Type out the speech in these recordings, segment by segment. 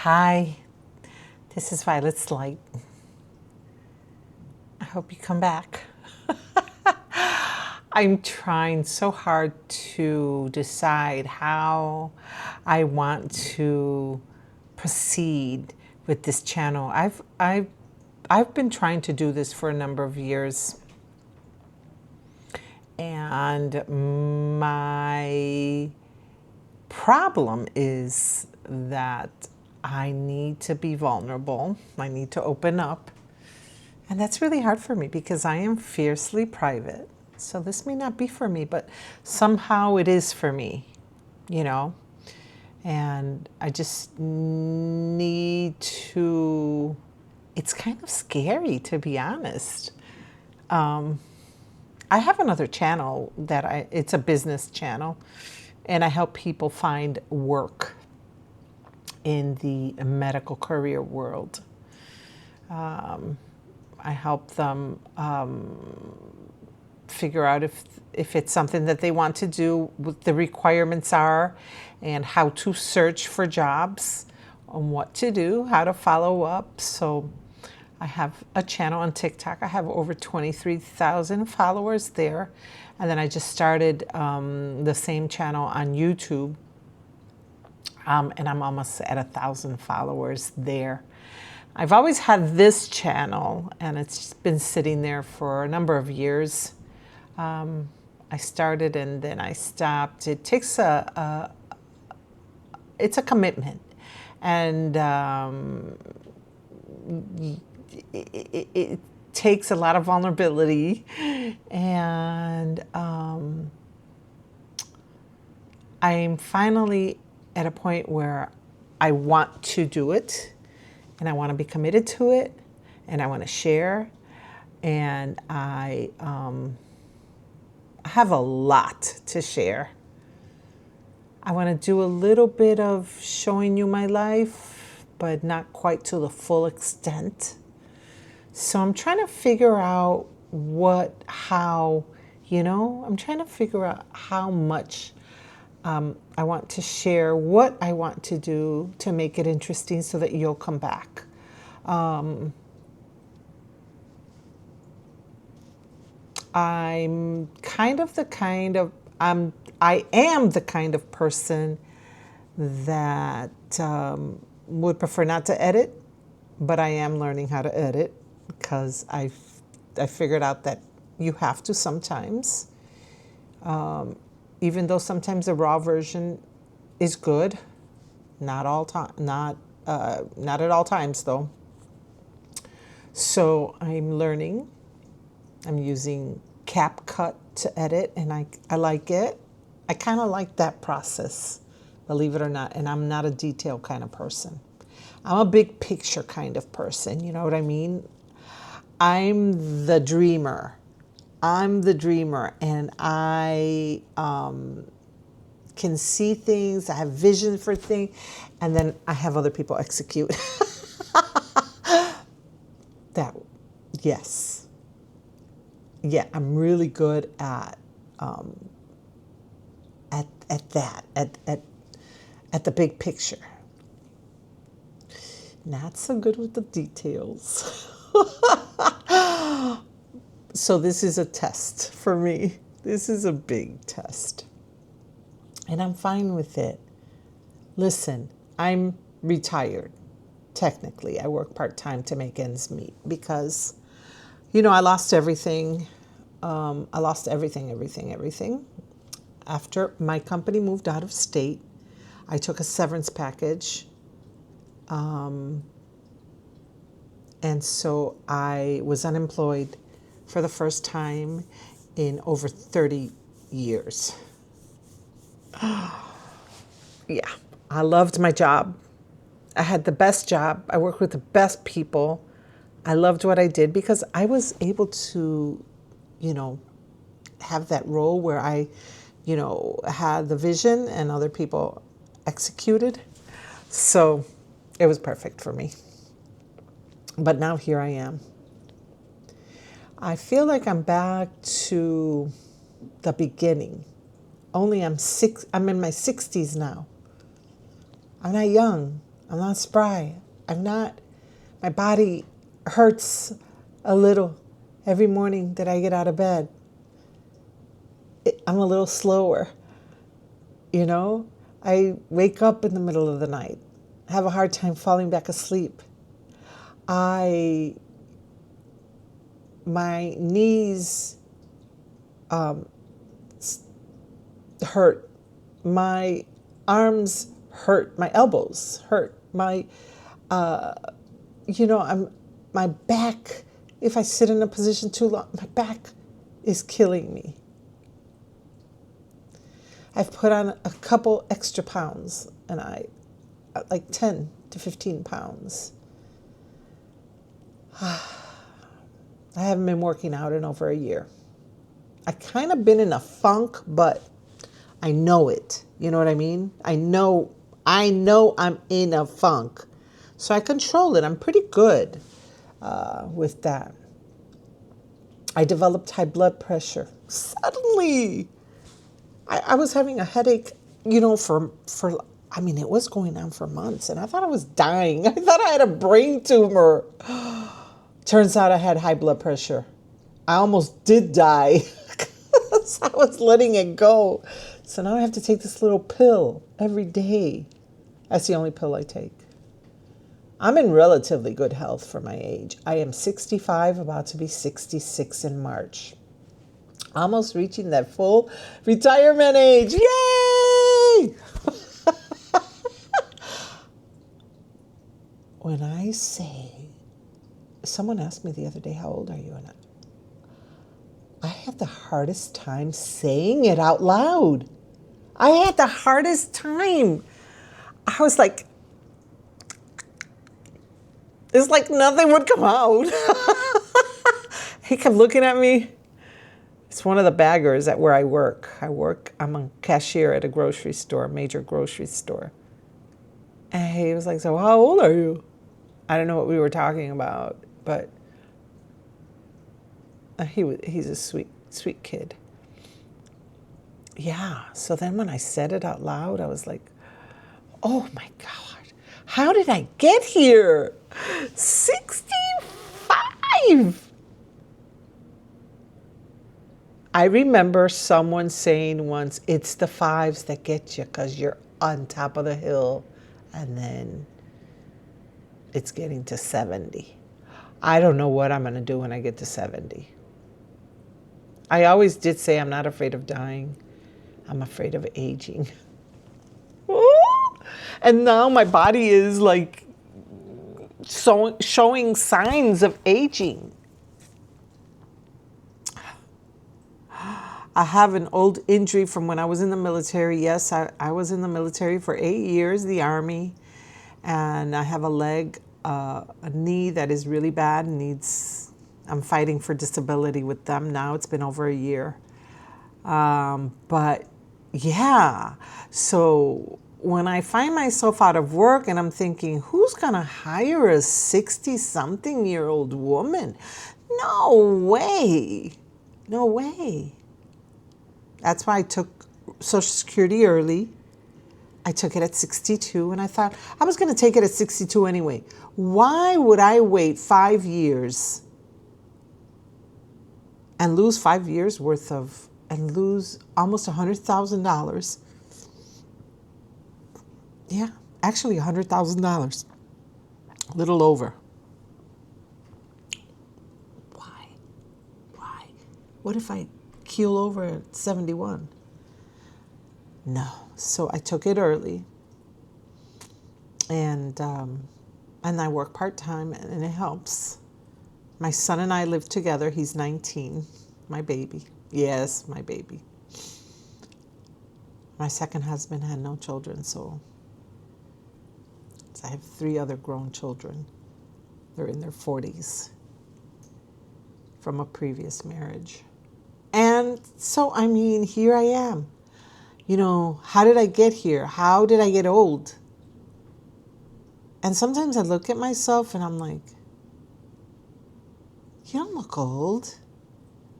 Hi, this is Violet's Light. I hope you come back. I'm trying so hard to decide how I want to proceed with this channel. I've been trying to do this for a number of years, and my problem is that I need to be vulnerable. I need to open up. And that's really hard for me because I am fiercely private. So this may not be for me, but somehow it is for me, you know? And I just need to, it's kind of scary, to be honest. I have another channel it's a business channel, and I help people find work in the medical career world. I help them figure out if it's something that they want to do, what the requirements are, and how to search for jobs, and what to do, how to follow up. So I have a channel on TikTok. I have over 23,000 followers there. And then I just started the same channel on YouTube. And I'm almost at 1,000 followers there. I've always had this channel, and it's been sitting there for a number of years. I started and then I stopped. It takes it's a commitment, and it takes a lot of vulnerability, and I'm finally at a point where I want to do it, and I want to be committed to it, and I want to share, and I have a lot to share. I want to do a little bit of showing you my life, but not quite to the full extent. So I'm trying to figure out I'm trying to figure out how much I want to share, what I want to do to make it interesting so that you'll come back. I'm kind of the kind of, I am the kind of person that would prefer not to edit, but I am learning how to edit because I figured out that you have to sometimes. Even though sometimes the raw version is good, not at all times though. So I'm learning. I'm using CapCut to edit, and I like it. I kind of like that process, believe it or not. And I'm not a detail kind of person. I'm a big picture kind of person. You know what I mean? I'm the dreamer. And I can see things. I have vision for things, and then I have other people execute. That, yes, yeah, I'm really good at that, at the big picture. Not so good with the details. So this is a test for me. This is a big test. And I'm fine with it. Listen, I'm retired. Technically, I work part-time to make ends meet because, I lost everything. I lost everything. After my company moved out of state, I took a severance package. And so I was unemployed for the first time in over 30 years. Yeah, I loved my job. I had the best job. I worked with the best people. I loved what I did because I was able to, have that role where I, had the vision and other people executed. So it was perfect for me. But now here I am. I feel like I'm back to the beginning. Only I'm in my 60s now. I'm not young. I'm not spry. I'm not, my body hurts a little every morning that I get out of bed. I'm a little slower. You know, I wake up in the middle of the night, have a hard time falling back asleep. My knees hurt. My arms hurt. My elbows hurt. My my back, if I sit in a position too long, my back is killing me. I've put on a couple extra pounds, and like 10 to 15 pounds. I haven't been working out in over a year. I kind of been in a funk, but I know it. You know what I mean? I know I'm in a funk. So I control it. I'm pretty good with that. I developed high blood pressure. Suddenly, I was having a headache, it was going on for months, and I thought I was dying. I thought I had a brain tumor. Turns out I had high blood pressure. I almost did die. I was letting it go. So now I have to take this little pill every day. That's the only pill I take. I'm in relatively good health for my age. I am 65, about to be 66 in March. Almost reaching that full retirement age. Yay! When I say, someone asked me the other day, how old are you? And I had the hardest time saying it out loud. I had the hardest time. I was like, it's like nothing would come out. He kept looking at me. It's one of the baggers at where I work. I'm a cashier at a grocery store, a major grocery store. And he was like, so how old are you? I don't know what we were talking about, but he's a sweet kid. Yeah, so then when I said it out loud, I was like, oh my God, how did I get here? 65! I remember someone saying once, it's the fives that get you because you're on top of the hill, and then it's getting to 70. I don't know what I'm going to do when I get to 70. I always did say I'm not afraid of dying. I'm afraid of aging. And now my body is like showing signs of aging. I have an old injury from when I was in the military. Yes, I was in the military for 8 years, the Army. And I have a knee that is really bad. I'm fighting for disability with them now. It's been over a year. But yeah, so when I find myself out of work and I'm thinking, who's going to hire a 60-something-year-old woman? No way. No way. That's why I took Social Security early. I took it at 62, and I thought I was going to take it at 62 anyway. Why would I wait 5 years and lose 5 years worth of, and lose almost $100,000? Yeah, actually $100,000, a little over. Why? What if I keel over at 71? No. So I took it early, and I work part-time, and it helps. My son and I live together. He's 19, my baby. Yes, my baby. My second husband had no children, so I have 3 other grown children. They're in their 40s from a previous marriage. And so, here I am. How did I get here? How did I get old? And sometimes I look at myself and I'm like, you don't look old.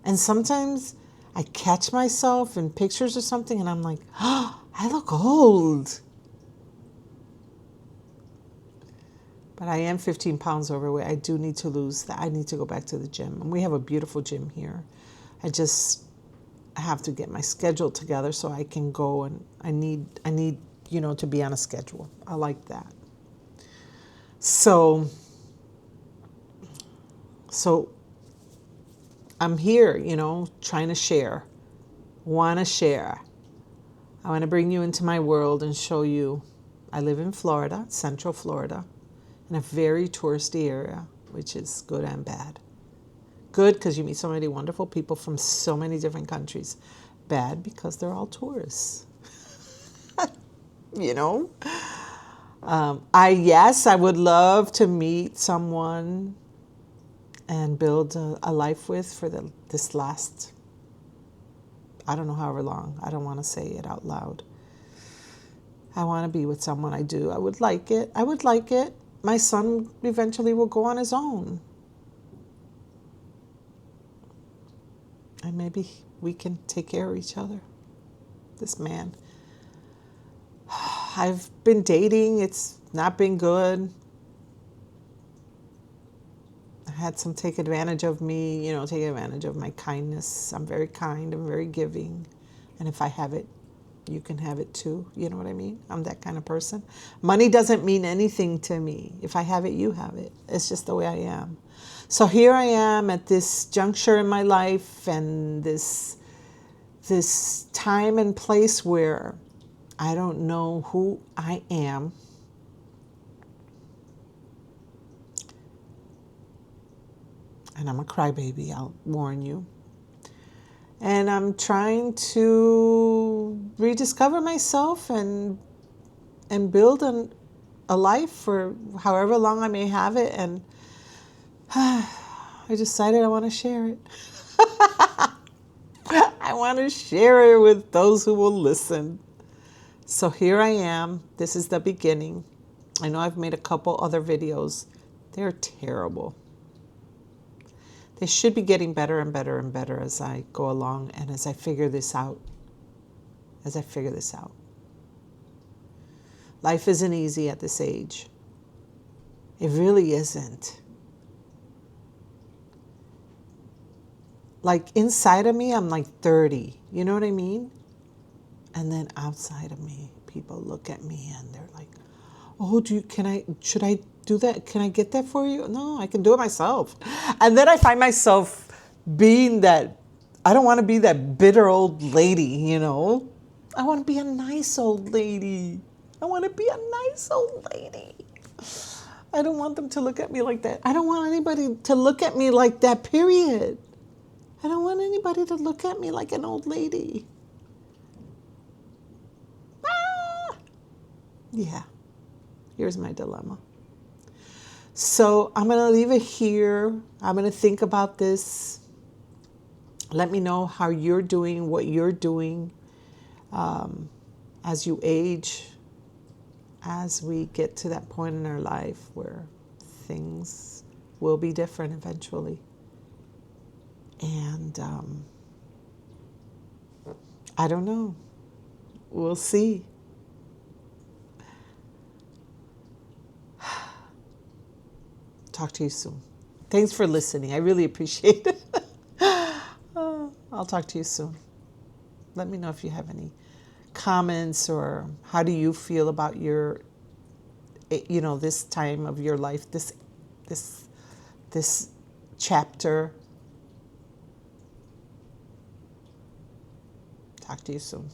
And sometimes I catch myself in pictures or something and I'm like, oh, I look old. But I am 15 pounds overweight. I do need to lose that. I need to go back to the gym. And we have a beautiful gym here. I just have to get my schedule together so I can go, and I need to be on a schedule. I like that. So I'm here, trying to share. Want to share. I want to bring you into my world and show you. I live in Florida, Central Florida, in a very touristy area, which is good and bad. Good because you meet so many wonderful people from so many different countries. Bad because they're all tourists. I would love to meet someone and build a life with for this last, I don't know, however long. I don't want to say it out loud. I want to be with someone. I do. I would like it. My son eventually will go on his own. And maybe we can take care of each other. This man. I've been dating. It's not been good. I had some take advantage of me, take advantage of my kindness. I'm very kind. I'm very giving. And if I have it, you can have it too. You know what I mean? I'm that kind of person. Money doesn't mean anything to me. If I have it, you have it. It's just the way I am. So here I am at this juncture in my life and this time and place where I don't know who I am. And I'm a crybaby, I'll warn you. And I'm trying to rediscover myself and build a life for however long I may have it. And I decided I want to share it. I want to share it with those who will listen. So here I am. This is the beginning. I know I've made a couple other videos. They're terrible. They should be getting better and better and better as I go along and as I figure this out. Life isn't easy at this age. It really isn't. Like inside of me, I'm like 30. You know what I mean? And then outside of me, people look at me and they're like, oh, should I do that? Can I get that for you? No, I can do it myself. And then I find myself being that, I don't want to be that bitter old lady, I want to be a nice old lady. I don't want them to look at me like that. I don't want anybody to look at me like that, period. I don't want anybody to look at me like an old lady. Yeah, here's my dilemma. So I'm going to leave it here. I'm going to think about this. Let me know how you're doing, what you're doing as you age, as we get to that point in our life where things will be different eventually. And I don't know. We'll see. Talk to you soon. Thanks for listening. I really appreciate it. I'll talk to you soon. Let me know if you have any comments or how do you feel about your, this time of your life, this chapter. Talk to you soon.